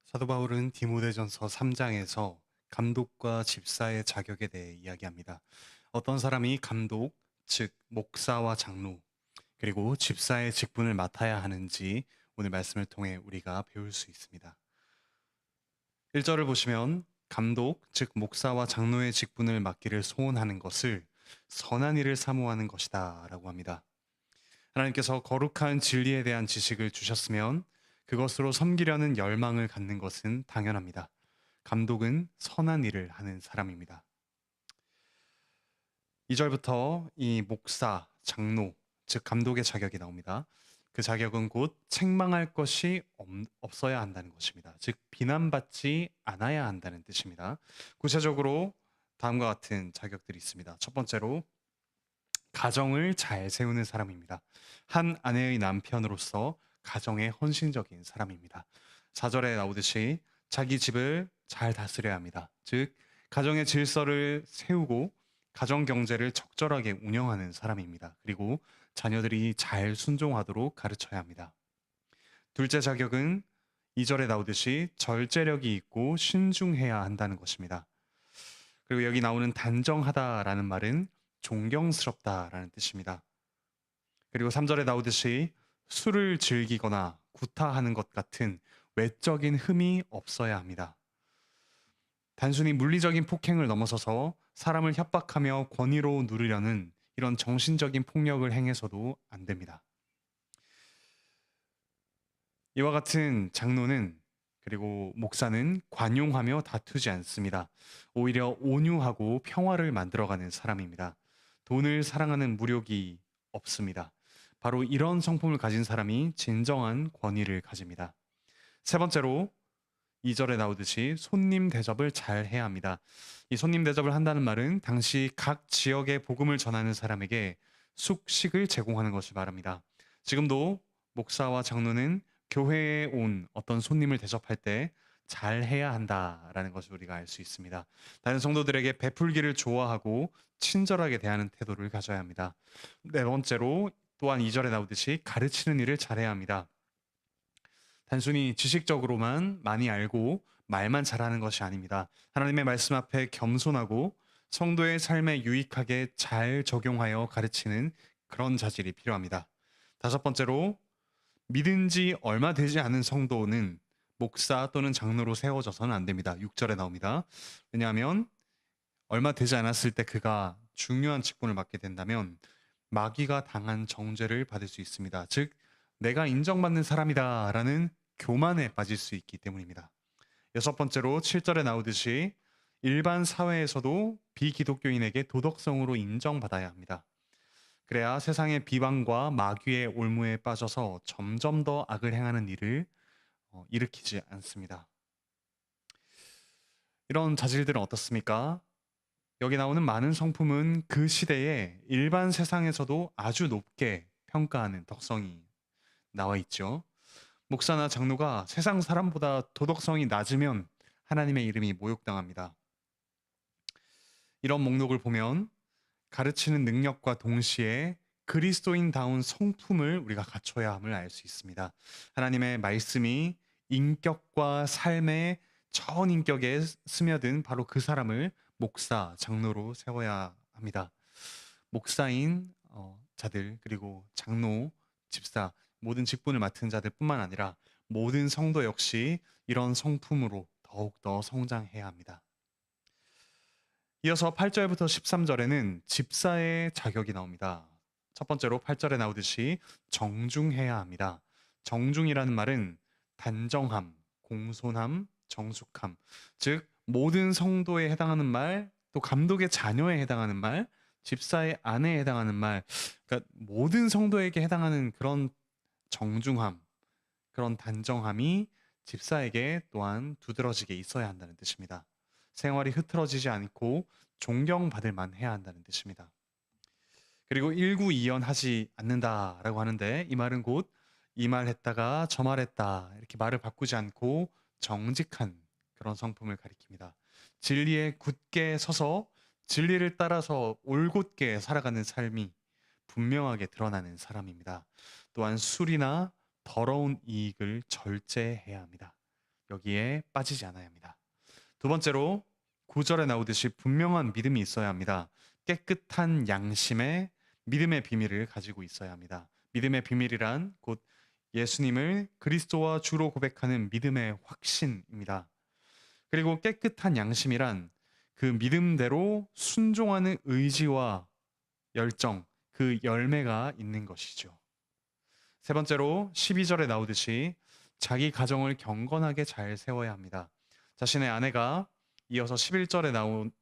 사도 바울은 디모데전서 3장에서 감독과 집사의 자격에 대해 이야기합니다. 어떤 사람이 감독, 즉 목사와 장로, 그리고 집사의 직분을 맡아야 하는지 오늘 말씀을 통해 우리가 배울 수 있습니다. 1절을 보시면 감독, 즉 목사와 장로의 직분을 맡기를 소원하는 것을 선한 일을 사모하는 것이다 라고 합니다. 하나님께서 거룩한 진리에 대한 지식을 주셨으면 그것으로 섬기려는 열망을 갖는 것은 당연합니다. 감독은 선한 일을 하는 사람입니다. 2절부터 이 목사, 장로, 즉 감독의 자격이 나옵니다. 그 자격은 곧 책망할 것이 없어야 한다는 것입니다. 즉 비난받지 않아야 한다는 뜻입니다. 구체적으로 다음과 같은 자격들이 있습니다. 첫 번째로 가정을 잘 세우는 사람입니다. 한 아내의 남편으로서 가정에 헌신적인 사람입니다. 4절에 나오듯이 자기 집을 잘 다스려야 합니다. 즉, 가정의 질서를 세우고 가정 경제를 적절하게 운영하는 사람입니다. 그리고 자녀들이 잘 순종하도록 가르쳐야 합니다. 둘째 자격은 2절에 나오듯이 절제력이 있고 신중해야 한다는 것입니다. 그리고 여기 나오는 단정하다라는 말은 존경스럽다라는 뜻입니다. 그리고 3절에 나오듯이 술을 즐기거나 구타하는 것 같은 외적인 흠이 없어야 합니다. 단순히 물리적인 폭행을 넘어서서 사람을 협박하며 권위로 누리려는 이런 정신적인 폭력을 행해서도 안 됩니다. 이와 같은 장로는 그리고 목사는 관용하며 다투지 않습니다. 오히려 온유하고 평화를 만들어가는 사람입니다. 돈을 사랑하는 무력이 없습니다. 바로 이런 성품을 가진 사람이 진정한 권위를 가집니다. 세 번째로 2절에 나오듯이 손님 대접을 잘 해야 합니다. 이 손님 대접을 한다는 말은 당시 각 지역의 복음을 전하는 사람에게 숙식을 제공하는 것을 말합니다. 지금도 목사와 장로는 교회에 온 어떤 손님을 대접할 때 잘 해야 한다라는 것을 우리가 알 수 있습니다. 다른 성도들에게 베풀기를 좋아하고 친절하게 대하는 태도를 가져야 합니다. 네 번째로 또한 2절에 나오듯이 가르치는 일을 잘해야 합니다. 단순히 지식적으로만 많이 알고 말만 잘하는 것이 아닙니다. 하나님의 말씀 앞에 겸손하고 성도의 삶에 유익하게 잘 적용하여 가르치는 그런 자질이 필요합니다. 다섯 번째로 믿은 지 얼마 되지 않은 성도는 목사 또는 장로로 세워져서는 안 됩니다. 6절에 나옵니다. 왜냐하면 얼마 되지 않았을 때 그가 중요한 직분을 맡게 된다면 마귀가 당한 정죄를 받을 수 있습니다. 즉, 내가 인정받는 사람이다라는 교만에 빠질 수 있기 때문입니다. 여섯 번째로 7절에 나오듯이 일반 사회에서도 비기독교인에게 도덕성으로 인정받아야 합니다. 그래야 세상의 비방과 마귀의 올무에 빠져서 점점 더 악을 행하는 일을 일으키지 않습니다. 이런 자질들은 어떻습니까? 여기 나오는 많은 성품은 그 시대에 일반 세상에서도 아주 높게 평가하는 덕성이 나와 있죠. 목사나 장로가 세상 사람보다 도덕성이 낮으면 하나님의 이름이 모욕당합니다. 이런 목록을 보면 가르치는 능력과 동시에 그리스도인다운 성품을 우리가 갖춰야 함을 알 수 있습니다. 하나님의 말씀이 인격과 삶의 전인격에 스며든 바로 그 사람을 목사, 장로로 세워야 합니다. 목사인 자들 그리고 장로, 집사 모든 직분을 맡은 자들뿐만 아니라 모든 성도 역시 이런 성품으로 더욱더 성장해야 합니다. 이어서 8절부터 13절에는 집사의 자격이 나옵니다. 첫 번째로 8절에 나오듯이 정중해야 합니다. 정중이라는 말은 단정함, 공손함, 정숙함, 즉 모든 성도에 해당하는 말, 또 감독의 자녀에 해당하는 말, 집사의 아내에 해당하는 말, 그러니까 모든 성도에게 해당하는 그런 정중함, 그런 단정함이 집사에게 또한 두드러지게 있어야 한다는 뜻입니다. 생활이 흐트러지지 않고 존경받을 만해야 한다는 뜻입니다. 그리고 일구이연하지 않는다라고 하는데 이 말은 곧 이 말 했다가 저 말 했다 이렇게 말을 바꾸지 않고 정직한 그런 성품을 가리킵니다. 진리에 굳게 서서 진리를 따라서 올곧게 살아가는 삶이 분명하게 드러나는 사람입니다. 또한 술이나 더러운 이익을 절제해야 합니다. 여기에 빠지지 않아야 합니다. 두 번째로 9절에 나오듯이 분명한 믿음이 있어야 합니다. 깨끗한 양심에 믿음의 비밀을 가지고 있어야 합니다. 믿음의 비밀이란 곧 예수님을 그리스도와 주로 고백하는 믿음의 확신입니다. 그리고 깨끗한 양심이란 그 믿음대로 순종하는 의지와 열정, 그 열매가 있는 것이죠. 세 번째로 12절에 나오듯이 자기 가정을 경건하게 잘 세워야 합니다. 자신의 아내가 이어서 11절에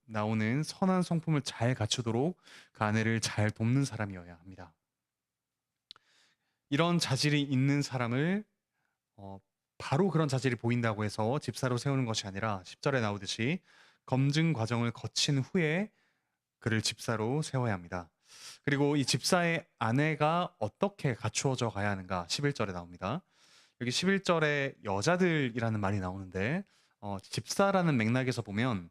나오는 선한 성품을 잘 갖추도록 그 아내를 잘 돕는 사람이어야 합니다. 이런 자질이 있는 사람을 어, 바로 그런 자질이 보인다고 해서 집사로 세우는 것이 아니라 10절에 나오듯이 검증 과정을 거친 후에 그를 집사로 세워야 합니다. 그리고 이 집사의 아내가 어떻게 갖추어져 가야 하는가 11절에 나옵니다. 여기 11절에 여자들이라는 말이 나오는데 집사라는 맥락에서 보면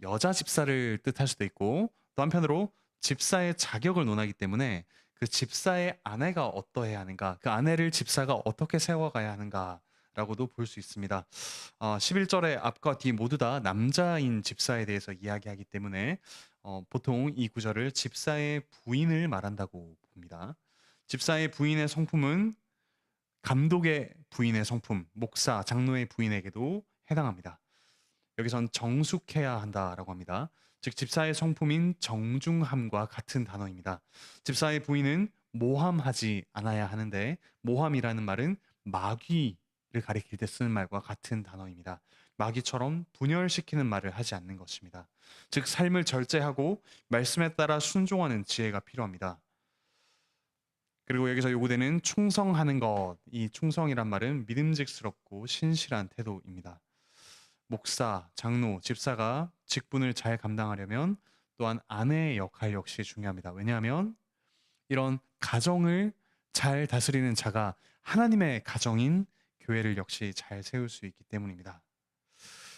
여자 집사를 뜻할 수도 있고 또 한편으로 집사의 자격을 논하기 때문에 그 집사의 아내가 어떠해야 하는가, 그 아내를 집사가 어떻게 세워가야 하는가라고도 볼 수 있습니다. 11절의 앞과 뒤 모두 다 남자인 집사에 대해서 이야기하기 때문에 보통 이 구절을 집사의 부인을 말한다고 봅니다. 집사의 부인의 성품은 감독의 부인의 성품, 목사, 장로의 부인에게도 해당합니다. 여기선 정숙해야 한다라고 합니다. 즉 집사의 성품인 정중함과 같은 단어입니다. 집사의 부인은 모함하지 않아야 하는데 모함이라는 말은 마귀를 가리킬 때 쓰는 말과 같은 단어입니다. 마귀처럼 분열시키는 말을 하지 않는 것입니다. 즉 삶을 절제하고 말씀에 따라 순종하는 지혜가 필요합니다. 그리고 여기서 요구되는 충성하는 것, 이 충성이란 말은 믿음직스럽고 신실한 태도입니다. 목사, 장로, 집사가 직분을 잘 감당하려면 또한 아내의 역할 역시 중요합니다. 왜냐하면 이런 가정을 잘 다스리는 자가 하나님의 가정인 교회를 역시 잘 세울 수 있기 때문입니다.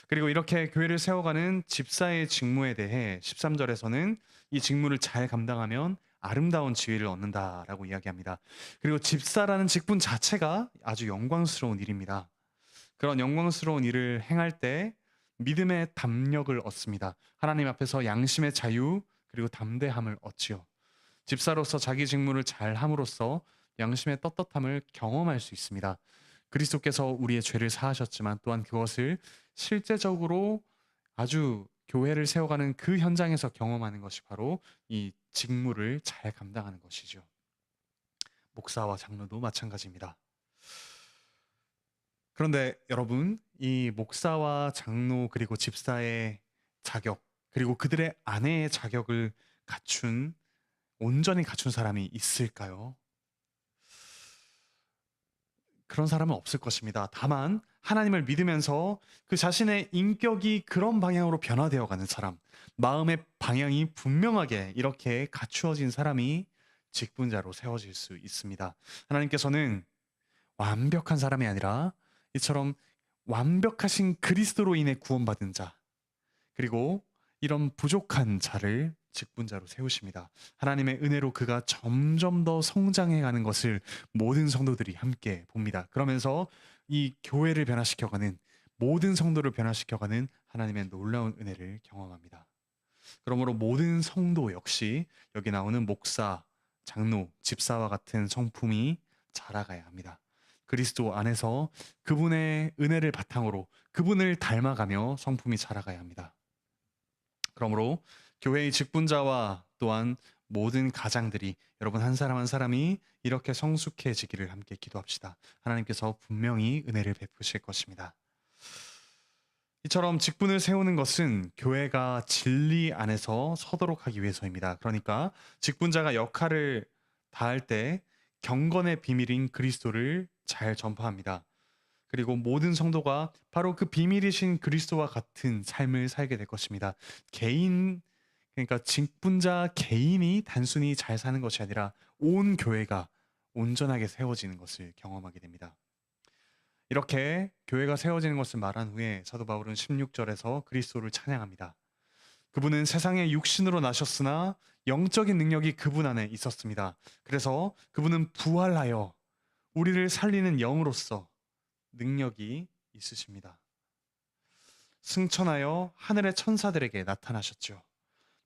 그리고 이렇게 교회를 세워가는 집사의 직무에 대해 13절에서는 이 직무를 잘 감당하면 아름다운 지위를 얻는다라고 이야기합니다. 그리고 집사라는 직분 자체가 아주 영광스러운 일입니다. 그런 영광스러운 일을 행할 때 믿음의 담력을 얻습니다. 하나님 앞에서 양심의 자유 그리고 담대함을 얻지요. 집사로서 자기 직무를 잘 함으로써 양심의 떳떳함을 경험할 수 있습니다. 그리스도께서 우리의 죄를 사하셨지만 또한 그것을 실제적으로 아주 교회를 세워가는 그 현장에서 경험하는 것이 바로 이 직무를 잘 감당하는 것이죠. 목사와 장로도 마찬가지입니다. 그런데 여러분, 이 목사와 장로 그리고 집사의 자격 그리고 그들의 아내의 자격을 온전히 갖춘 사람이 있을까요? 그런 사람은 없을 것입니다. 다만 하나님을 믿으면서 그 자신의 인격이 그런 방향으로 변화되어 가는 사람, 마음의 방향이 분명하게 이렇게 갖추어진 사람이 직분자로 세워질 수 있습니다. 하나님께서는 완벽한 사람이 아니라 이처럼 완벽하신 그리스도로 인해 구원받은 자, 그리고 이런 부족한 자를 직분자로 세우십니다. 하나님의 은혜로 그가 점점 더 성장해 가는 것을 모든 성도들이 함께 봅니다. 그러면서 이 교회를 변화시켜가는, 모든 성도를 변화시켜가는 하나님의 놀라운 은혜를 경험합니다. 그러므로 모든 성도 역시 여기 나오는 목사, 장로, 집사와 같은 성품이 자라가야 합니다. 그리스도 안에서 그분의 은혜를 바탕으로 그분을 닮아가며 성품이 자라가야 합니다. 그러므로 교회의 직분자와 또한 모든 가장들이, 여러분 한 사람 한 사람이 이렇게 성숙해지기를 함께 기도합시다. 하나님께서 분명히 은혜를 베푸실 것입니다. 이처럼 직분을 세우는 것은 교회가 진리 안에서 서도록 하기 위해서입니다. 그러니까 직분자가 역할을 다할 때 경건의 비밀인 그리스도를 잘 전파합니다. 그리고 모든 성도가 바로 그 비밀이신 그리스도와 같은 삶을 살게 될 것입니다. 그러니까 직분자 개인이 단순히 잘 사는 것이 아니라 온 교회가 온전하게 세워지는 것을 경험하게 됩니다. 이렇게 교회가 세워지는 것을 말한 후에 사도 바울은 16절에서 그리스도를 찬양합니다. 그분은 세상에 육신으로 나셨으나 영적인 능력이 그분 안에 있었습니다. 그래서 그분은 부활하여 우리를 살리는 영으로서 능력이 있으십니다. 승천하여 하늘의 천사들에게 나타나셨죠.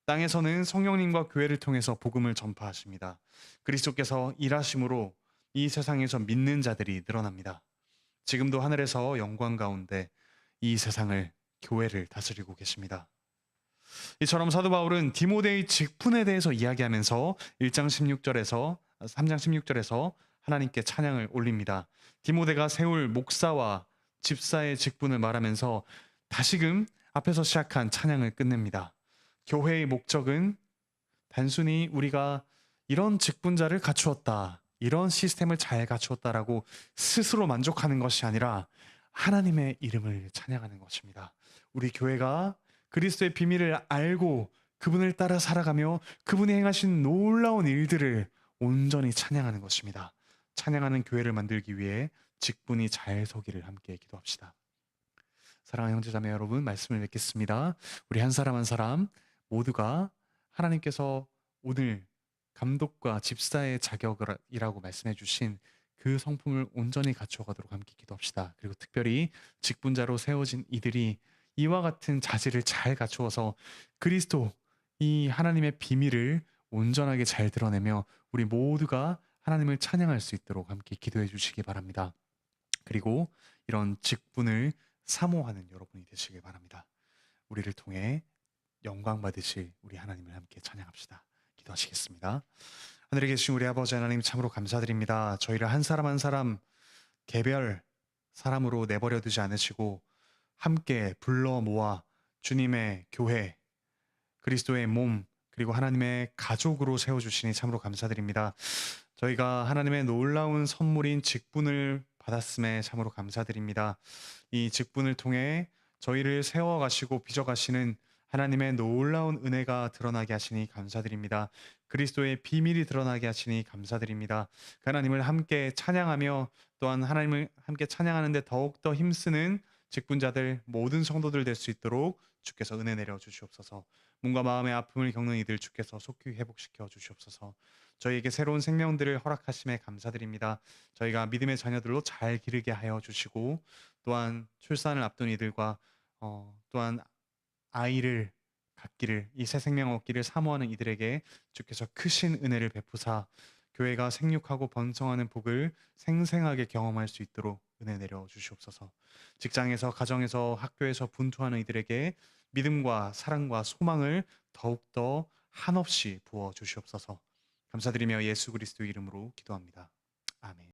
땅에서는 성령님과 교회를 통해서 복음을 전파하십니다. 그리스도께서 일하심으로 이 세상에서 믿는 자들이 늘어납니다. 지금도 하늘에서 영광 가운데 이 세상을, 교회를 다스리고 계십니다. 이처럼 사도 바울은 디모데의 직분에 대해서 이야기하면서 1장 16절에서 3장 16절에서 하나님께 찬양을 올립니다. 디모데가 세울 목사와 집사의 직분을 말하면서 다시금 앞에서 시작한 찬양을 끝냅니다. 교회의 목적은 단순히 우리가 이런 직분자를 갖추었다, 이런 시스템을 잘 갖추었다라고 스스로 만족하는 것이 아니라 하나님의 이름을 찬양하는 것입니다. 우리 교회가 그리스도의 비밀을 알고 그분을 따라 살아가며 그분이 행하신 놀라운 일들을 온전히 찬양하는 것입니다. 찬양하는 교회를 만들기 위해 직분이 잘 서기를 함께 기도합시다. 사랑하는 형제자매 여러분, 말씀을 맺겠습니다. 우리 한 사람 한 사람 모두가 하나님께서 오늘 감독과 집사의 자격이라고 말씀해 주신 그 성품을 온전히 갖춰가도록 함께 기도합시다. 그리고 특별히 직분자로 세워진 이들이 이와 같은 자질을 잘 갖추어서 그리스도, 이 하나님의 비밀을 온전하게 잘 드러내며 우리 모두가 하나님을 찬양할 수 있도록 함께 기도해 주시기 바랍니다. 그리고 이런 직분을 사모하는 여러분이 되시길 바랍니다. 우리를 통해 영광 받으실 우리 하나님을 함께 찬양합시다. 기도하시겠습니다. 하늘에 계신 우리 아버지 하나님, 참으로 감사드립니다. 저희를 한 사람 한 사람 개별 사람으로 내버려 두지 않으시고 함께 불러 모아 주님의 교회, 그리스도의 몸, 그리고 하나님의 가족으로 세워주시니 참으로 감사드립니다. 저희가 하나님의 놀라운 선물인 직분을 받았음에 참으로 감사드립니다. 이 직분을 통해 저희를 세워가시고 빚어가시는 하나님의 놀라운 은혜가 드러나게 하시니 감사드립니다. 그리스도의 비밀이 드러나게 하시니 감사드립니다. 그 하나님을 함께 찬양하며 또한 하나님을 함께 찬양하는데 더욱더 힘쓰는 직분자들, 모든 성도들 될 수 있도록 주께서 은혜 내려 주시옵소서. 몸과 마음의 아픔을 겪는 이들 주께서 속히 회복시켜 주시옵소서. 저희에게 새로운 생명들을 허락하심에 감사드립니다. 저희가 믿음의 자녀들로 잘 기르게 하여 주시고 또한 출산을 앞둔 이들과 또한 아이를 갖기를, 이 새 생명 얻기를 사모하는 이들에게 주께서 크신 은혜를 베푸사 교회가 생육하고 번성하는 복을 생생하게 경험할 수 있도록 은혜 내려 주시옵소서. 직장에서, 가정에서, 학교에서 분투하는 이들에게 믿음과 사랑과 소망을 더욱더 한없이 부어 주시옵소서. 감사드리며 예수 그리스도 이름으로 기도합니다. 아멘.